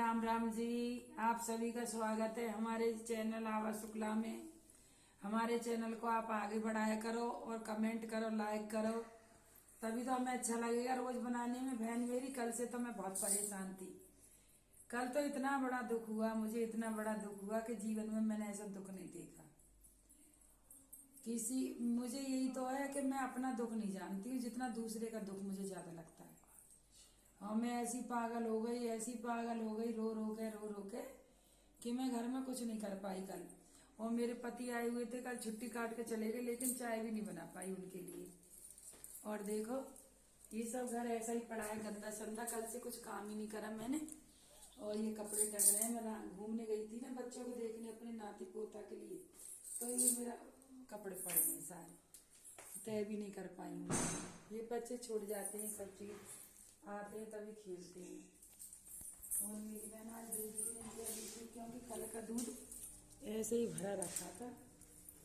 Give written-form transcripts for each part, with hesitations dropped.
राम राम जी। आप सभी का स्वागत है हमारे चैनल आवा शुक्ला में। हमारे चैनल को आप आगे बढ़ाया करो और कमेंट करो, लाइक करो, तभी तो हमें अच्छा लगेगा रोज बनाने में। बहन मेरी, कल से तो मैं बहुत परेशान थी। कल तो इतना बड़ा दुख हुआ मुझे, इतना बड़ा दुख हुआ कि जीवन में मैंने ऐसा दुख नहीं देखा किसी। मुझे यही तो है कि मैं अपना दुख नहीं जानती हूँ जितना दूसरे का दुख मुझे ज्यादा लगता है। और मैं ऐसी पागल हो गई, ऐसी पागल हो गई, रो रो के कि मैं घर में कुछ नहीं कर पाई कल। और मेरे पति आए हुए थे कल, छुट्टी काट के चले गए, लेकिन चाय भी नहीं बना पाई उनके लिए। और देखो ये सब घर ऐसा ही पड़ा है गंदा संदा, कल से कुछ काम ही नहीं करा मैंने। और ये कपड़े टंग रहे हैं, मैं घूमने गई थी ना बच्चों को देखने अपने नाती पोता के लिए, तो ये मेरा कपड़े पड़े हैं सारे, तय भी नहीं कर पाई हूँ। ये बच्चे छोड़ जाते हैं, सब चीज आते हैं तभी खेलते हैं। और मेरी बहन आज दूध भी नहीं दिया बिल्कुल, क्योंकि कल का दूध ऐसे ही भरा रखा था।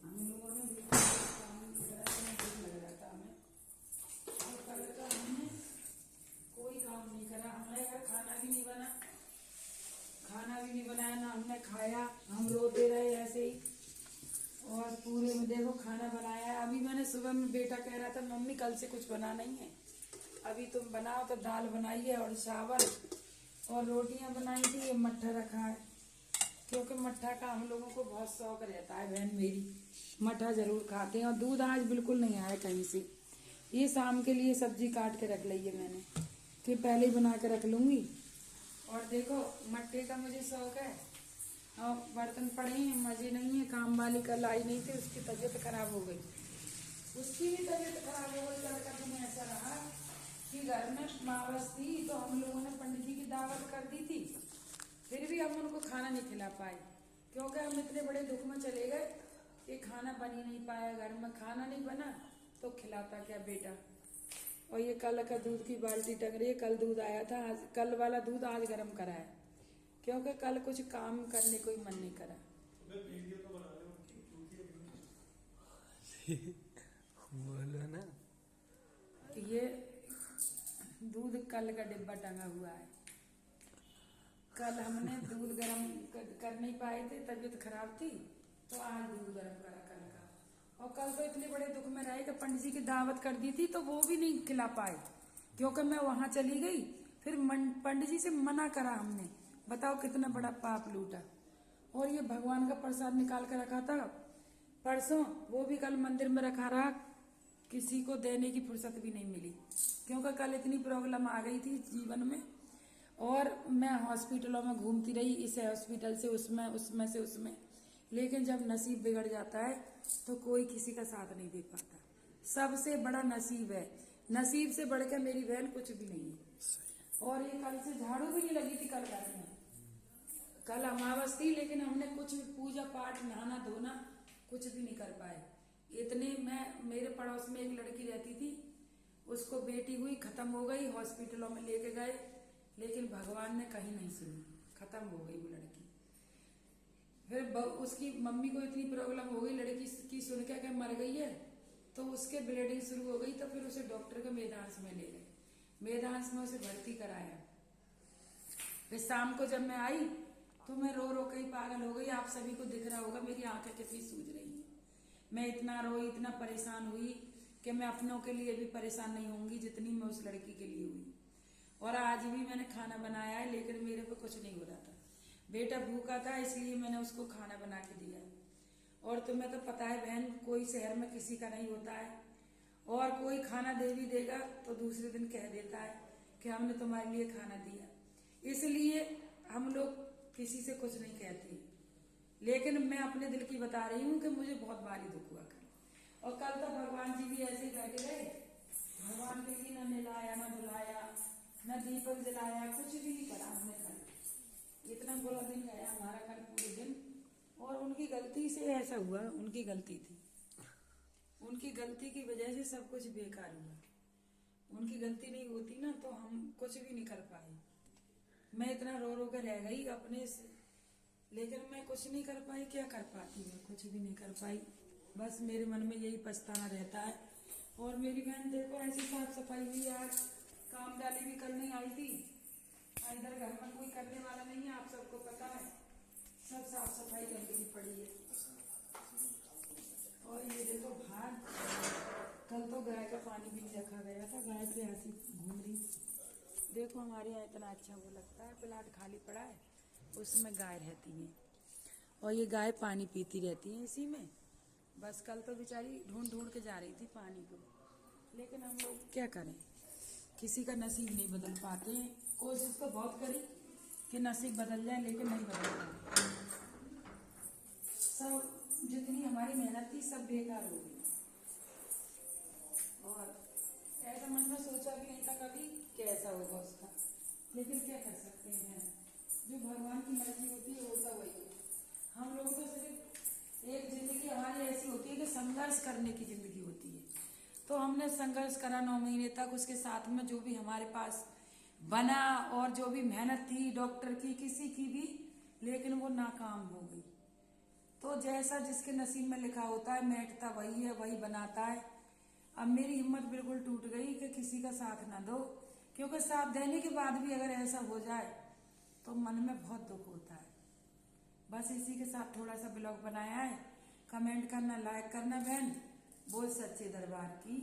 हम लोगों ने बिल्कुल काम नहीं करा, दूध लग जाता हमें। और कल का हमने कोई काम नहीं करा, हमारे घर खाना भी नहीं बना, खाना भी नहीं बनाया ना हमने खाया, हम रोते रहे ऐसे ही। और पूरे में देखो खाना बनाया। अभी मैंने सुबह में, बेटा कह रहा था मम्मी कल से कुछ बना नहीं है, अभी तुम बनाओ, तो दाल बनाई है और चावल और रोटियां बनाई थी। ये मट्ठा रखा है, क्योंकि मट्ठा का हम लोगों को बहुत शौक रहता है। बहन मेरी मट्ठा जरूर खाते हैं। और दूध आज बिल्कुल नहीं आया कहीं से। ये शाम के लिए सब्जी काट के रख ली है मैंने, कि पहले ही बना के रख लूंगी। और देखो मट्ठे का मुझे शौक है। और बर्तन पड़े हैं, मजे नहीं है। काम वाली कल आई नहीं थी, उसकी तबीयत खराब हो गई, उसकी भी तबीयत खराब हो गई। कल का दिन ऐसा रहा कि घर में मावस थी, तो हम लोगों ने पंडित जी की दावत कर दी थी, फिर भी हम उनको खाना नहीं खिला पाए, क्योंकि हम इतने बड़े दुख में चले गए कि खाना बन ही नहीं पाया। घर में खाना नहीं बना तो खिलाता क्या बेटा। और ये कल का दूध की बाल्टी टंग रही है, कल दूध आया था, आज कल वाला दूध आज गर्म करा है, क्योंकि कल कुछ काम करने को ही मन नहीं करा। बोलो ना। ये दूध कल का डिब्बा टंगा हुआ है। कल हमने दूध गर्म कर नहीं पाए थे, तबीयत खराब थी, तो आज दूध गर्म करा कल का। और कल तो इतने बड़े दुख में रहे कि पंडित जी की दावत कर दी थी, तो वो भी नहीं खिला पाए, क्योंकि मैं वहां चली गई। फिर पंडित जी से मना करा हमने, बताओ कितना बड़ा पाप लूटा। और ये भगवान का प्रसाद निकाल कर रखा था परसों, वो भी कल मंदिर में रखा रहा, किसी को देने की फुर्सत भी नहीं मिली, क्योंकि कल इतनी प्रॉब्लम आ गई थी जीवन में। और मैं हॉस्पिटलों में घूमती रही, इस हॉस्पिटल से उसमें, उसमें से उसमें, लेकिन जब नसीब बिगड़ जाता है तो कोई किसी का साथ नहीं दे पाता। सबसे बड़ा नसीब है, नसीब से बढ़कर मेरी बहन कुछ भी नहीं है। और ये कल से झाड़ू भी नहीं लगी थी कल घर में, कल अमावस थी, लेकिन हमने कुछ पूजा पाठ, नहाना धोना कुछ भी नहीं कर पाए। इतने मेरे पड़ोस में एक लड़की रहती थी, उसको बेटी हुई, खत्म हो गई, हॉस्पिटलों में लेके गए, लेकिन भगवान ने कहीं नहीं सुनी, खत्म हो गई वो लड़की। फिर उसकी मम्मी को इतनी प्रॉब्लम हो गई लड़की की, सुन के मर गई है, तो उसके ब्लीडिंग शुरू हो गई। तो फिर उसे डॉक्टर के मेदांस में ले गए, मेदांस में उसे भर्ती कराया। फिर शाम को जब मैं आई तो मैं रो रो के ही पागल हो गई। आप सभी को दिख रहा होगा मेरी आंखें कितनी सूज रही है। मैं इतना रोई, इतना परेशान हुई कि मैं अपनों के लिए भी परेशान नहीं होंगी जितनी मैं उस लड़की के लिए हुई। और आज भी मैंने खाना बनाया है, लेकिन मेरे को कुछ नहीं हो रहा था। बेटा भूखा था, इसलिए मैंने उसको खाना बना के दिया। और तुम्हें तो पता है बहन, कोई शहर में किसी का नहीं होता है, और कोई खाना दे भी देगा तो दूसरे दिन कह देता है कि हमने तुम्हारे लिए खाना दिया। इसलिए हम लोग किसी से कुछ नहीं कहते, लेकिन मैं अपने दिल की बता रही हूँ कि मुझे बहुत भारी दुख हुआ कल। और कल तो भगवान जी भी ऐसे ही बैठ गए, भगवान के लिए न नहलाया, न धुलाया, न दीपक जलाया, कुछ भी नहीं करा हमने कल। इतना बुरा दिन गया हमारा कल पूरे दिन। और उनकी गलती से ऐसा हुआ, उनकी गलती थी, उनकी गलती की वजह से सब कुछ बेकार हुआ। उनकी गलती नहीं होती ना तो हम कुछ भी नहीं कर पाए। मैं इतना रो रो कर रह गई अपने से, लेकिन मैं कुछ नहीं कर पाई। क्या कर पाती, मैं कुछ भी नहीं कर पाई। बस मेरे मन में यही पछताना रहता है। और मेरी बहन देखो ऐसी साफ सफाई हुई, आज काम डाली भी कल नहीं आई थी, इधर घर में कोई करने वाला नहीं है, सब साफ सफाई गंदगी पड़ी है। और ये देखो बाहर कल तो गाय का पानी भी नहीं रखा गया था, गाय पे ऐसी घूम रही। देखो हमारे यहाँ इतना अच्छा वो लगता है, प्लाट खाली पड़ा है, उसमें गाय रहती है और ये गाय पानी पीती रहती है इसी में। बस कल तो बेचारी ढूंढ ढूंढ के जा रही थी पानी को, लेकिन हम लोग क्या करें, किसी का नसीब नहीं बदल पाते हैं। कोशिश तो बहुत करी कि नसीब बदल जाए, लेकिन नहीं बदल पाए। सब जितनी हमारी मेहनत थी सब बेकार हो गई। और ऐसा मन में सोचा भी नहीं था कभी कैसा होगा उसका, लेकिन क्या कर सकते हैं, जो भगवान की मर्जी होती है होता वही है। हम लोगों को सिर्फ एक जिंदगी हमारी ऐसी होती है कि संघर्ष करने की जिंदगी होती है। तो हमने संघर्ष करा 9 महीने तक, उसके साथ में जो भी हमारे पास बना और जो भी मेहनत थी डॉक्टर की किसी की भी, लेकिन वो नाकाम हो गई। तो जैसा जिसके नसीब में लिखा होता है, बैठता वही है, वही बनाता है। अब मेरी हिम्मत बिल्कुल टूट गई कि किसी का साथ ना दो, क्योंकि साथ देने के बाद भी अगर ऐसा हो जाए तो मन में बहुत दुख होता है। बस इसी के साथ थोड़ा सा ब्लॉग बनाया है। कमेंट करना, लाइक करना बहन। बोल सच्चे दरबार की।